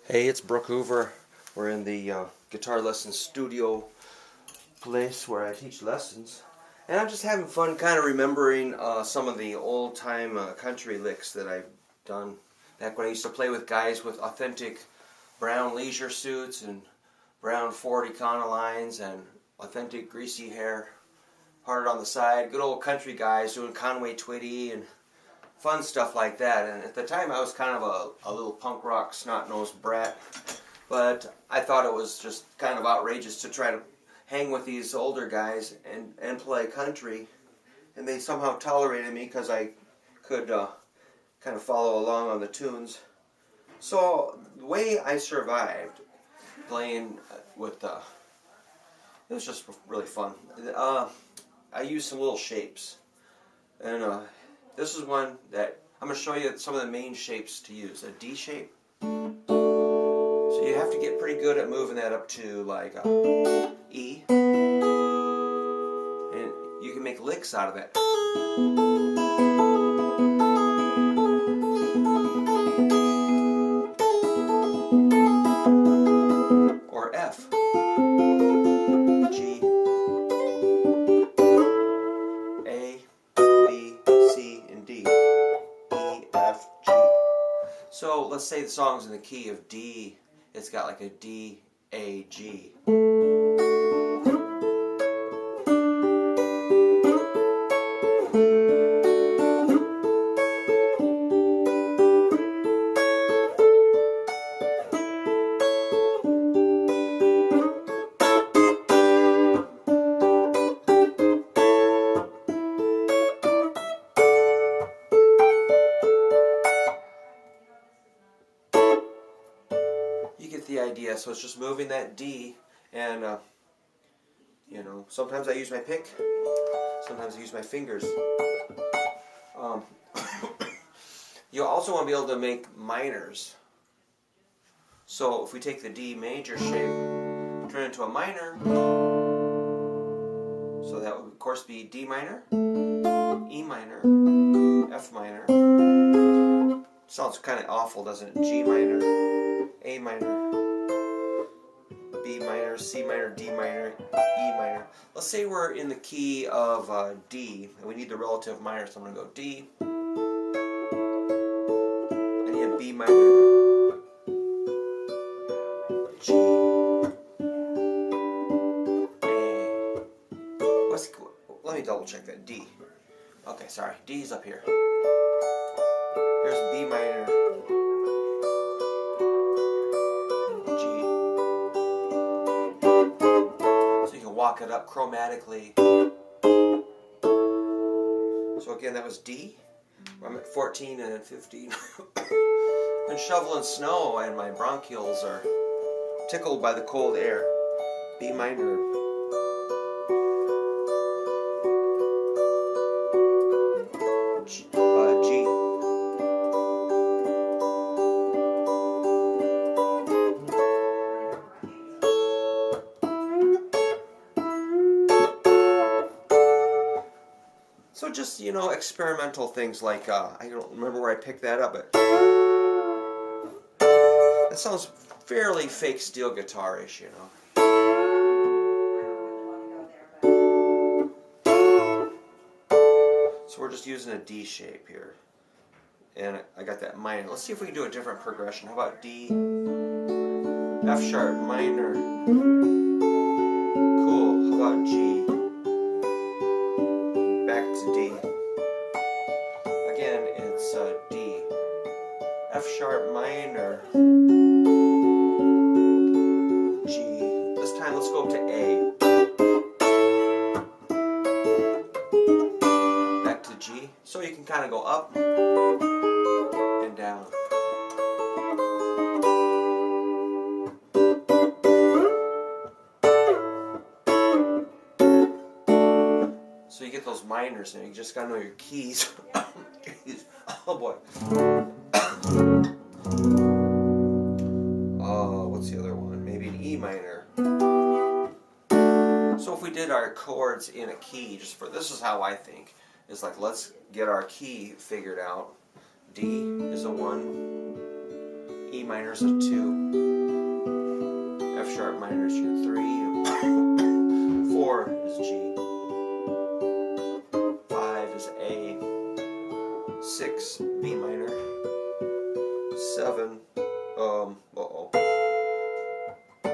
Hey, it's Brook Hoover. We're in the guitar lesson studio place where I teach lessons. And I'm just having fun kind of remembering some of the old time country licks that I've done. Back when I used to play with guys with authentic brown leisure suits and brown Ford Econolines and authentic greasy hair parted on the side. Good old country guys doing Conway Twitty and fun stuff like that. And at the time I was kind of a little punk rock snot-nosed brat, but I thought it was just kind of outrageous to try to hang with these older guys and play country, and they somehow tolerated me because I could kind of follow along on the tunes. So the way I survived playing with it was just really fun. I used some little shapes, and this is one that I'm going to show you some of the main shapes to use. A D shape. So you have to get pretty good at moving that up to like E. And you can make licks out of that. Or F. G. A. B. C. And D. E. F. G. So let's say the song's in the key of D. It's got like a D, A, G. You get the idea. So it's just moving that D, and you know, sometimes I use my pick, sometimes I use my fingers. You also want to be able to make minors. So if we take the D major shape, turn it into a minor, so that would of course be D minor, E minor, F minor. Sounds kind of awful, doesn't it? G minor, A minor, B minor, C minor, D minor, E minor. Let's say we're in the key of D, and we need the relative minor, so I'm going to go D. I need a B minor, G, A. Let me double check that. D. Okay, sorry. D is up here. Here's B minor, walk it up chromatically. So again, that was D. I'm at 14 and then 15. Been shoveling snow and my bronchioles are tickled by the cold air. B minor. G. So just, you know, experimental things like, I don't remember where I picked that up, but that sounds fairly fake steel guitar-ish, you know. So we're just using a D shape here. And I got that minor. Let's see if we can do a different progression. How about D, F sharp, minor. Cool. How about G? Back to D. Again, it's D, F sharp minor, G. This time let's go up to A. Back to G. So you can kind of go up and down. So you get those minors, and you just gotta know your keys. Oh boy. Oh, what's the other one? Maybe an E minor. So if we did our chords in a key, this is how I think. It's like, let's get our key figured out. D is a 1, E minor is a 2. F sharp minor is your 3. 4 is G. 5 is A. 6 B minor. 7 uh-oh. I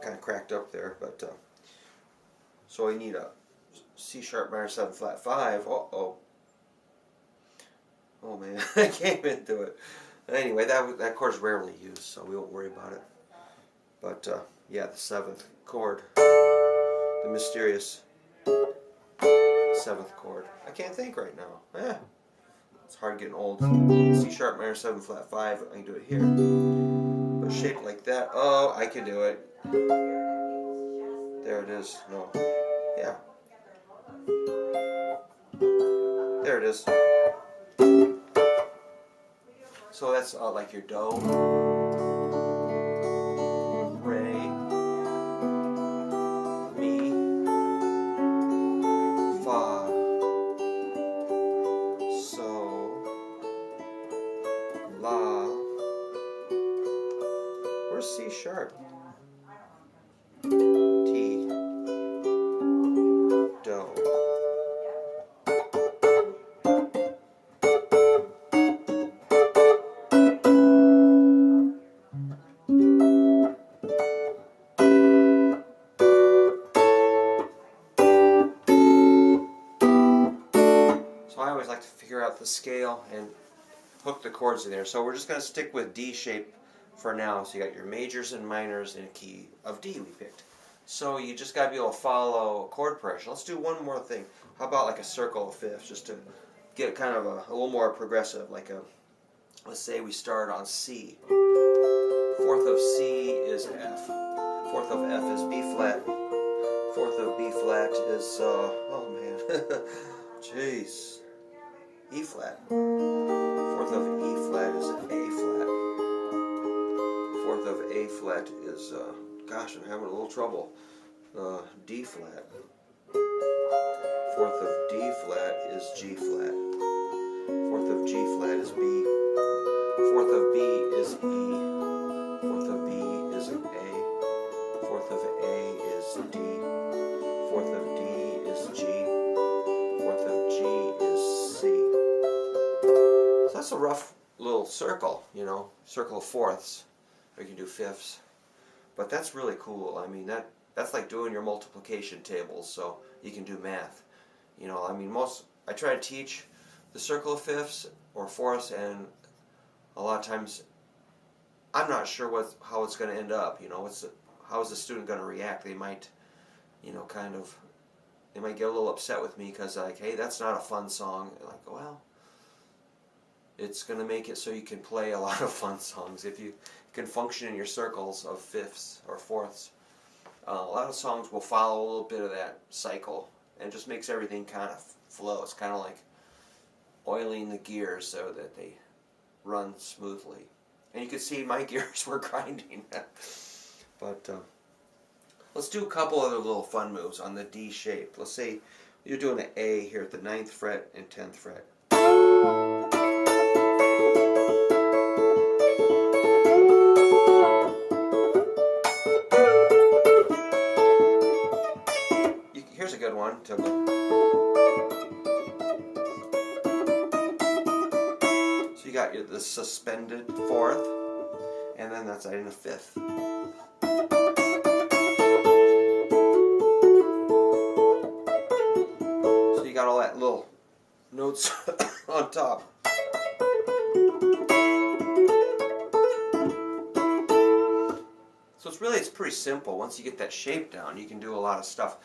kind of cracked up there, but so we need a C sharp minor 7 flat 5. Uh-oh. Oh man, I can't even do it. Anyway, that chord is rarely used, so we won't worry about it. But yeah, the 7th chord, the mysterious 7th chord. I can't think right now. It's hard getting old. C sharp minor 7 flat 5. I can do it here, but shaped like that. Oh, I can do it. There it is. No, yeah. There it is. So that's like your Do, Re, Mi, Fa, So, La. Where's C sharp? T, Do. So I always like to figure out the scale and hook the chords in there. So we're just going to stick with D shape for now. So you got your majors and minors in a key of D we picked. So you just got to be able to follow chord progression. Let's do one more thing. How about like a circle of fifths, just to get kind of a little more progressive. Like a, let's say we start on C. 4th of C is F. 4th of F is B flat. 4th of B flat is oh man, jeez, E flat. 4th of E flat is A flat. 4th of A flat is gosh, I'm having a little trouble. D flat. 4th of D flat is G flat. 4th of G flat is B. 4th of B is E. 4th of B is an A. 4th of A is D. 4th of D is G. 4th of G is C. So that's a rough little circle, you know, circle of fourths. Or you can do fifths. But that's really cool. I mean, that's like doing your multiplication tables, so you can do math. You know, I mean, I try to teach the circle of fifths or fourths, and a lot of times I'm not sure how it's going to end up. You know, how is the student going to react? They might, you know, they might get a little upset with me because like, hey, that's not a fun song. Like, well, it's going to make it so you can play a lot of fun songs if you can function in your circles of fifths or fourths. A lot of songs will follow a little bit of that cycle, and just makes everything kind of flow. It's kind of like oiling the gears so that they run smoothly. And you can see my gears were grinding. But let's do a couple other little fun moves on the D shape. Let's say you're doing an A here at the 9th fret and 10th fret. Here's a good one. So you got the suspended 4th, and then that's in a 5th. So you got all that little notes on top. So it's pretty simple. Once you get that shape down, you can do a lot of stuff.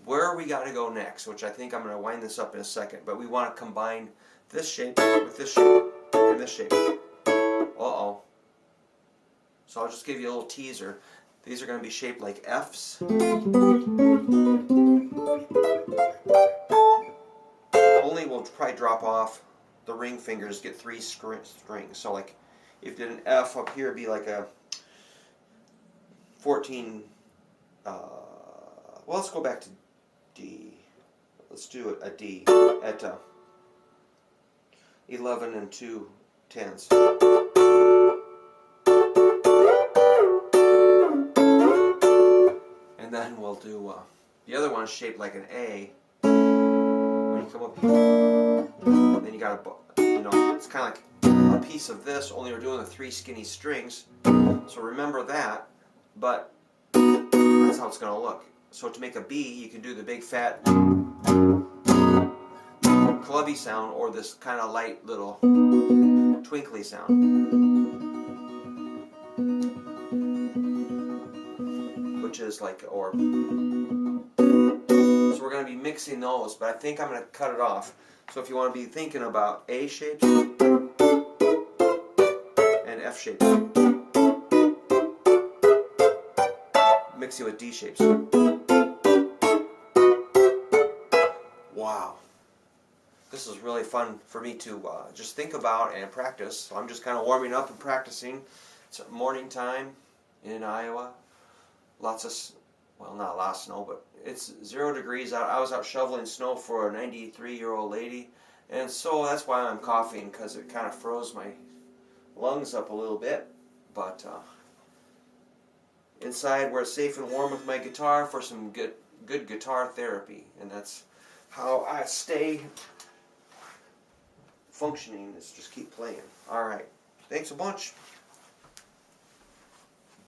Where we got to go next, which I think I'm going to wind this up in a second, but we want to combine this shape with this shape and this shape. Uh-oh. So I'll just give you a little teaser. These are going to be shaped like Fs. Only will probably drop off. The ring fingers get 3 strings. So like if you did an F up here, it'd be like a 14. Well, let's go back to D. Let's do a D at 11 and 2 tenths. then we'll do the other one shaped like an A. When you come up here, then you got it's kind of like a piece of this, only we're doing the 3 skinny strings. So remember that, but that's how it's going to look. So to make a B, you can do the big fat clubby sound or this kind of light little twinkly sound. Which is like, or. So we're going to be mixing those, but I think I'm going to cut it off. So if you want to be thinking about A shapes and F shapes, mixing with D shapes. Wow. This is really fun for me to just think about and practice. So I'm just kind of warming up and practicing. It's morning time in Iowa. Lots of, well, not a lot of snow, but it's 0 degrees out. I was out shoveling snow for a 93-year-old lady, and so that's why I'm coughing, because it kind of froze my lungs up a little bit. But inside where it's safe and warm with my guitar for some good guitar therapy, and that's how I stay functioning, is just keep playing. Alright, thanks a bunch.